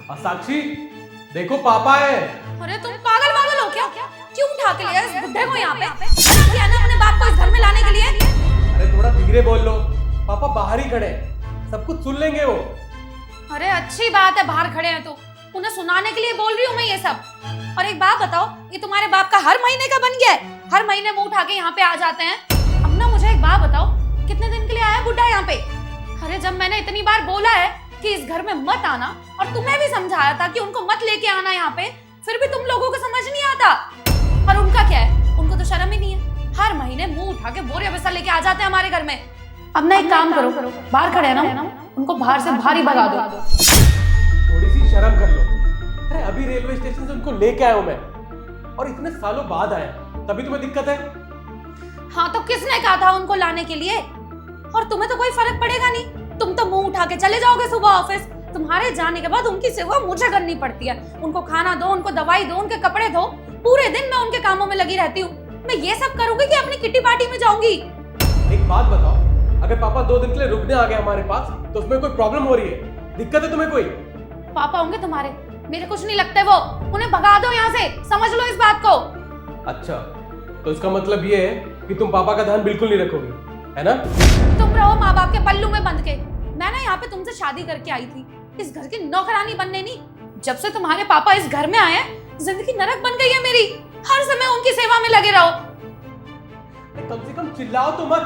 साक्षी, देखो पापा है। अरे तुम पागल वागल हो क्या? क्यों उठा के लिया इस बुड्ढे को यहाँ पे? मना किया ना अपने बाप को इस घर में लाने के लिए? अरे थोड़ा धीरे बोल लो, पापा बाहर ही खड़े हैं, सब कुछ सुन लेंगे वो। अरे अच्छी बात है बाहर खड़े हैं तो उन्हें सुनाने के लिए बोल रही हूँ मैं ये सब। और एक बात बताओ, ये तुम्हारे बाप का हर महीने का बन गया है? हर महीने मुंह उठा के यहाँ पे आ जाते हैं। अब ना मुझे एक बात बताओ, कितने दिन के लिए आया बुड्ढा यहाँ पे? अरे जब मैंने इतनी बार बोला है कि इस घर में मत आना और तुम्हें भी समझाया था कि उनको मत लेके आना यहाँ पे, फिर भी तुम लोगों को समझ नहीं आता। और उनका क्या है, उनको तो शर्म ही नहीं है, हर महीने मुंह उठा के बोरिया बिस्तर लेके आ जाते हैं हमारे घर में। अब ना एक काम करो, बाहर खड़े हैं ना, उनको बाहर से बाहर ही भगा दो। थोड़ी सी शर्म कर लो। अरे अभी रेलवे स्टेशन से उनको लेके आया हूं मैं, और इतने सालों बाद आया, तभी तुम्हें दिक्कत है? हाँ तो किसने कहा था उनको लाने के लिए? और तुम्हें तो कोई फर्क पड़ेगा नहीं, तुम तो मुंह उठा के चले जाओगे सुबह ऑफिस। तुम्हारे जाने के बाद उनकी सेवा मुझे करनी पड़ती है। उनको खाना दो, उनको दवाई दो, उनके कपड़े धो, पूरे दिन मैं उनके कामों में लगी रहती हूँ। मैं ये सब करूंगी कि अपनी किट्टी पार्टी में जाऊंगी? एक बात बताओ, अगर पापा 2 दिन के लिए रुकने आ गए हमारे पास, तो उसमें कोई प्रॉब्लम हो रही है? दिक्कत है तुम्हें कोई? पापा होंगे तुम्हारे, मेरे कुछ नहीं लगते वो। उन्हें भगा दो यहाँ से, समझ लो इस बात को। अच्छा, तो इसका मतलब ये है कि तुम पापा का ध्यान बिल्कुल नहीं रखोगे, है ना? तुम रहो माँ बाप के पल्लू में बंध के। मैं ना यहाँ पे तुमसे शादी करके आई थी, इस घर की नौकरानी बनने नहीं। जब से तुम्हारे पापा इस घर में आए हैं, जिंदगी नरक बन गई है मेरी। हर समय उनकी सेवा में लगे रहो। कम से कम चिल्लाओ तो मत।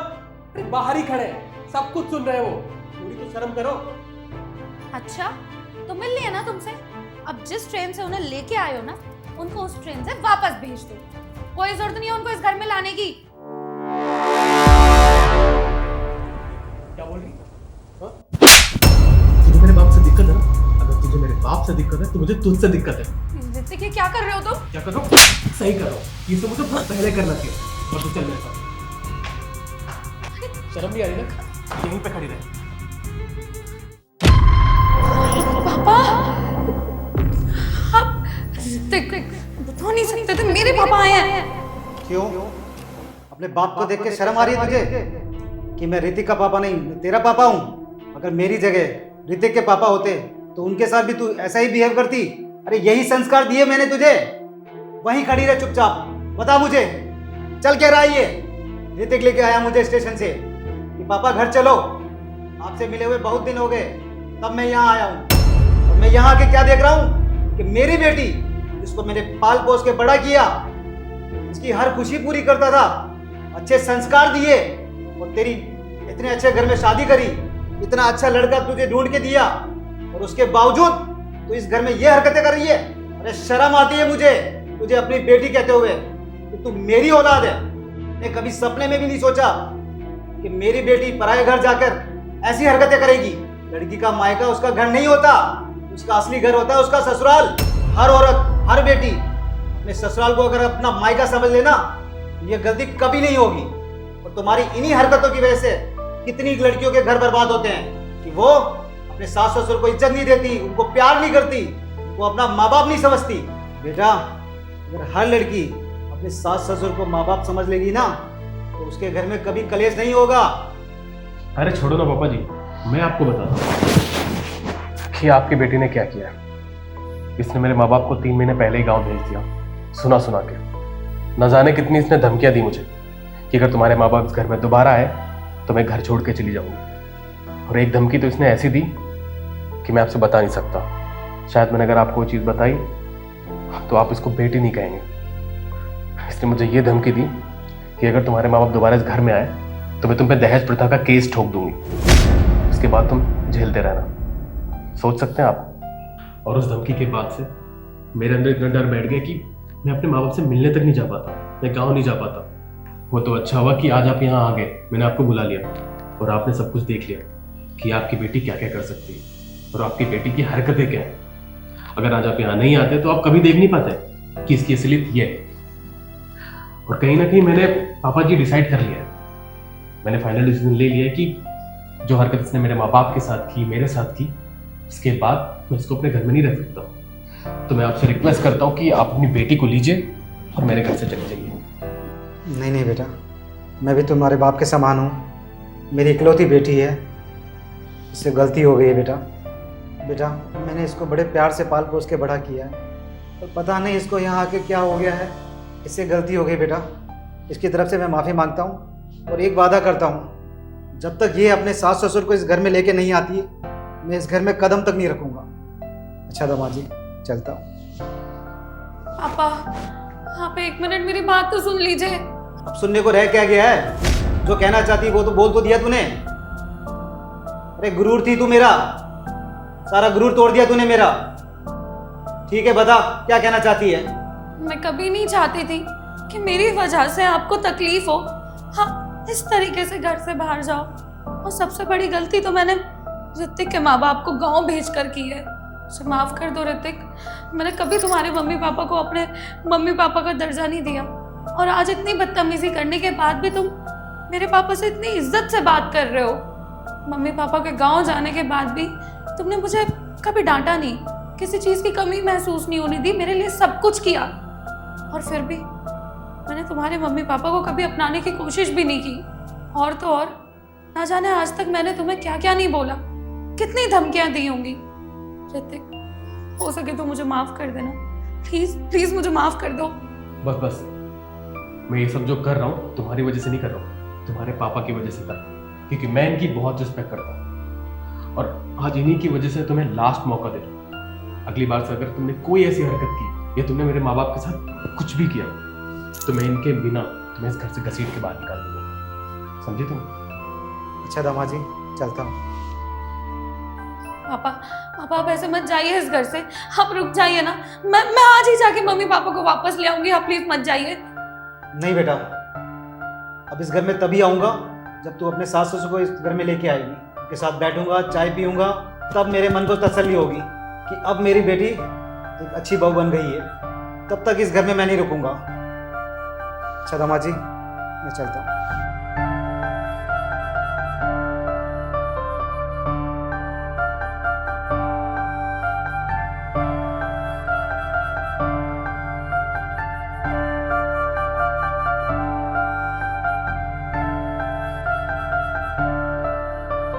अरे बाहर ही खड़े हैं, सब कुछ सुन रहे हैं वो। थोड़ी तो शर्म करो। अच्छा, तो मिल लिया ना तुमसे? अब जिस ट्रेन से उन्हें लेके आए हो ना, उनको उस ट्रेन से वापस भेज दो। कोई जरूरत नहीं है उनको इस घर में लाने की। क्या बोल रही? तुझे मेरे बाप से दिक्कत है ना? अगर तुझे मेरे बाप से दिक्कत है तो मुझे तुझसे दिक्कत है। ऋतिक, ये क्या कर रहे हो तुम? क्या कर रहा हूँ? सही कर रहा हूँ। ये सब मुझे बहुत पहले करना चाहिए। और तू चल मेरे साथ। शर्म नहीं आ रही ना? यहीं पे खड़ी रहे। पापा, आप ऋतिक बता नहीं सकते थे मेरे पापा आए हैं। क्यों? अपने बाप को देख के शर्म आ रही है तुझे कि मैं ऋतिक का पापा नहीं, मैं तेरा पापा हूँ। अगर मेरी जगह ऋतिक के पापा होते तो उनके साथ भी तू ऐसा ही बिहेव करती? अरे यही संस्कार दिए मैंने तुझे। वहीं खड़ी रह चुपचाप। बता मुझे, चल के रहा ये? ऋतिक लेके आया मुझे स्टेशन से कि पापा घर चलो, आपसे मिले हुए बहुत दिन हो गए, तब मैं यहाँ आया हूँ। और मैं यहाँ आके क्या देख रहा हूँ कि मेरी बेटी, जिसको मैंने पाल पोस के बड़ा किया, इसकी हर खुशी पूरी करता था, अच्छे संस्कार दिए, और तेरी इतने अच्छे घर में शादी करी, इतना अच्छा लड़का तुझे ढूंढ के दिया, और उसके बावजूद तू इस घर में ये हरकतें कर रही है। अरे शर्म आती है मुझे तुझे अपनी बेटी कहते हुए कि तू मेरी औलाद है। मैंने कभी सपने में भी नहीं सोचा कि मेरी बेटी पराये घर जाकर ऐसी हरकतें करेगी। लड़की का मायका उसका घर नहीं होता, उसका असली घर होता है उसका ससुराल। हर औरत, हर बेटी अपने ससुराल को अगर अपना मायका समझ लेना, ये गलती कभी नहीं होगी। और तुम्हारी इन्हीं हरकतों की वजह से कितनी लड़कियों के घर बर्बाद होते हैं कि वो अपने सास ससुर को इज्जत नहीं देती, उनको प्यार नहीं करती, वो अपना माँ बाप नहीं समझती। बेटा, अगर हर लड़की अपने सास ससुर को माँ बाप समझ लेगी ना, तो उसके घर में कभी कलेश नहीं होगा। अरे छोड़ो ना पापा जी, मैं आपको बताता हूँ कि आपकी बेटी ने क्या किया। इसने मेरे माँ बाप को 3 महीने पहले ही गांव भेज दिया, सुना सुना के। न जाने कितनी इसने धमकियां दी मुझे कि अगर तुम्हारे माँ बाप इस घर में दोबारा आए तो मैं घर छोड़ के चली जाऊंगी। और एक धमकी तो इसने ऐसी दी कि मैं आपसे बता नहीं सकता। शायद मैंने अगर आपको वो चीज़ बताई तो आप इसको बेटी नहीं कहेंगे। इसने मुझे ये धमकी दी कि अगर तुम्हारे माँ बाप दोबारा इस घर में आए तो मैं तुम पे दहेज प्रथा का केस ठोक दूंगी। उसके बाद तुम झेलते रहना। सोच सकते हैं आप? और उस धमकी के बाद से मेरे अंदर इतना डर बैठ गया कि मैं अपने माँ बाप से मिलने तक नहीं जा पाता, मैं गाँव नहीं जा पाता। वो तो अच्छा हुआ कि आज आप यहाँ आ गए, मैंने आपको बुला लिया और आपने सब कुछ देख लिया कि आपकी बेटी क्या क्या कर सकती है और आपकी बेटी की हरकतें क्या है। अगर आज आप यहाँ नहीं आते तो आप कभी देख नहीं पाते कि इसकी असलियत ये है। और कहीं ना कहीं मैंने पापा जी डिसाइड कर लिया है, मैंने फाइनल डिसीजन ले लिया है कि जो हरकत इसने मेरे माँ बाप के साथ की, मेरे साथ की, इसके बाद मैं इसको अपने घर में नहीं रख सकता। तो मैं आपसे रिक्वेस्ट करता हूँ कि आप अपनी बेटी को लीजिए और मेरे घर से चले जाइए। नहीं नहीं बेटा, मैं भी तुम्हारे बाप के समान हूँ, मेरी इकलौती बेटी है, इससे गलती हो गई है बेटा। बेटा, मैंने इसको बड़े प्यार से पाल पोस के बड़ा किया है, और पता नहीं इसको यहाँ आके क्या हो गया है। इससे गलती हो गई बेटा, इसकी तरफ से मैं माफ़ी मांगता हूँ और एक वादा करता हूँ, जब तक ये अपने सास ससुर को इस घर में लेके नहीं आती है, मैं इस घर में कदम तक नहीं रखूँगा। अच्छा दामाद जी, चलता हूँ। पापा, आप 1 मिनट मेरी बात तो सुन लीजिए। अब सुनने को रह क्या गया है? जो कहना चाहती वो तो बोल तो दिया तूने। अरे गुरूर थी तू मेरा, सारा गुरूर तोड़ दिया तूने मेरा। ठीक है, बता क्या कहना चाहती है? मैं कभी नहीं चाहती थी कि मेरी वजह से आपको तकलीफ हो। हाँ, इस तरीके से घर से बाहर जाओ। और सबसे बड़ी गलती तो मैंने ऋतिक के माँ बाप को गांव भेज कर की है। मुझे माफ़ कर दो ऋतिक, मैंने कभी तुम्हारे मम्मी पापा को अपने मम्मी पापा का दर्जा नहीं दिया। और आज इतनी बदतमीजी करने के बाद भी तुम मेरे पापा से इतनी इज्जत से बात कर रहे हो। मम्मी पापा के गांव जाने के बाद भी तुमने मुझे कभी डांटा नहीं, किसी चीज़ की कमी महसूस नहीं होने दी, मेरे लिए सब कुछ किया। और फिर भी मैंने तुम्हारे मम्मी पापा को कभी अपनाने की कोशिश भी नहीं की। और तो और, ना जाने आज तक मैंने तुम्हें क्या क्या नहीं बोला, कितनी धमकियां दी होंगी। ऋतिक, हो सके तो मुझे माफ कर देना, प्लीज प्लीज मुझे माफ कर दो। बस बस, मैं ये सब जो कर रहा हूँ तुम्हारी वजह से नहीं कर रहा हूँ, तुम्हारे पापा की वजह से कर रहा हूँ, क्योंकि मैं इनकी बहुत रिस्पेक्ट करता हूँ। और आज इन्हीं की वजह से तुम्हें लास्ट मौका दे रहा हूँ। अगली बार से अगर तुमने कोई ऐसी हरकत की या तुमने मेरे माँ बाप के साथ कुछ भी किया तो मैं इनके बिना तुम्हें इस घर से घसीट के बाहर निकाल दूंगा, समझे तुम? अच्छा दामाद जी, चलता हूँ। पापा, पापा आप ऐसे मत जाइए इस घर से, आप रुक जाइए ना। मैं आज ही जाके मम्मी पापा को वापस ले आऊंगी, आप प्लीज मत जाइए। नहीं बेटा, अब इस घर में तभी आऊँगा जब तू अपने सास ससुर को इस घर में लेके आएगी, उनके साथ बैठूंगा, चाय पीऊंगा, तब मेरे मन को तसल्ली होगी कि अब मेरी बेटी एक अच्छी बहू बन गई है। तब तक इस घर में मैं नहीं रुकूंगा। अच्छा दामाद जी, मैं चलता हूँ।